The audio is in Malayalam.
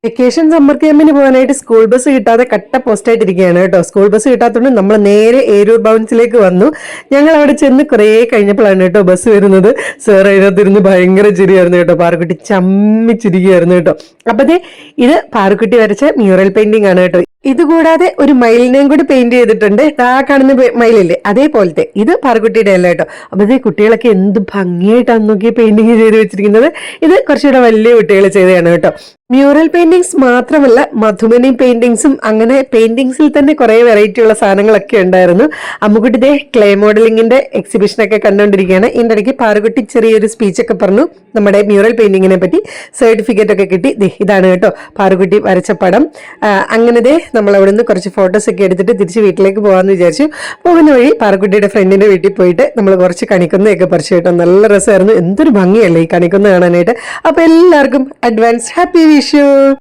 വെക്കേഷൻ സമ്മർ ക്യാമ്പിന് പോകാനായിട്ട് സ്കൂൾ ബസ് കിട്ടാതെ കട്ട പോസ്റ്റായിട്ടിരിക്കുകയാണ് കേട്ടോ. സ്കൂൾ ബസ് കിട്ടാത്തതുകൊണ്ട് നമ്മൾ നേരെ ഏരൂർ ബൗൺസിലേക്ക് വന്നു. ഞങ്ങൾ അവിടെ ചെന്ന് കുറേ കഴിഞ്ഞപ്പോഴാണ് കേട്ടോ ബസ് വരുന്നത്. സാർ അതിനകത്തിരുന്ന് ഭയങ്കര ചിരിയായിരുന്നു കേട്ടോ. പാറുക്കുട്ടി ചമ്മിച്ചിരിക്കുകയായിരുന്നു കേട്ടോ. അപ്പത്തേ ഇത് പാറുക്കുട്ടി വരച്ച മ്യൂറൽ പെയിന്റിംഗ് ആണ് കേട്ടോ. ഇതുകൂടാതെ ഒരു മയിലിനെയും കൂടി പെയിന്റ് ചെയ്തിട്ടുണ്ട്. ആ കാണുന്ന മയിലില്ലേ, അതേപോലത്തെ. ഇത് പാറുക്കുട്ടിയുടെ അല്ല കേട്ടോ. അപ്പത്തേ കുട്ടികളൊക്കെ എന്ത് ഭംഗിയായിട്ടാണ് നോക്കി പെയിന്റിങ് ചെയ്ത് വെച്ചിരിക്കുന്നത്. ഇത് കുറച്ചുകൂടെ വലിയ കുട്ടികൾ ചെയ്തതാണ് കേട്ടോ. മ്യൂറൽ പെയിന്റിങ്സ് മാത്രമല്ല, മധുബനി പെയിന്റിങ്സും അങ്ങനെ പെയിന്റിങ്സിൽ തന്നെ കുറെ വെറൈറ്റി ഉള്ള സാധനങ്ങളൊക്കെ ഉണ്ടായിരുന്നു. അമ്മുക്കുട്ടി ദേ ക്ലേ മോഡലിംഗിന്റെ എക്സിബിഷനൊക്കെ കണ്ടുകൊണ്ടിരിക്കുകയാണ്. ഇതിന്റെ ഇടയ്ക്ക് പാറുക്കുട്ടി ചെറിയൊരു സ്പീച്ചൊക്കെ പറഞ്ഞു നമ്മുടെ മ്യൂറൽ പെയിന്റിങ്ങിനെ പറ്റി. സർട്ടിഫിക്കറ്റ് ഒക്കെ കിട്ടി. ദേ ഇതാണ് കേട്ടോ പാറുക്കുട്ടി വരച്ച പടം. അങ്ങനെ ദേ നമ്മൾ അവിടെ നിന്ന് കുറച്ച് ഫോട്ടോസ് ഒക്കെ എടുത്തിട്ട് തിരിച്ച് വീട്ടിലേക്ക് പോകാമെന്ന് വിചാരിച്ചു. പോകുന്ന വഴി പാറുക്കുട്ടിയുടെ ഫ്രണ്ടിന്റെ വീട്ടിൽ പോയിട്ട് നമ്മൾ കുറച്ച് കണിക്കൊന്നയൊക്കെ പറിച്ചു കേട്ടോ. നല്ല രസമായിരുന്നു. എന്തൊരു ഭംഗിയല്ലേ ഈ കണിക്കൊന്ന കാണാനായിട്ട്. അപ്പൊ എല്ലാവർക്കും അഡ്വാൻസ് ഹാപ്പി വിഷു.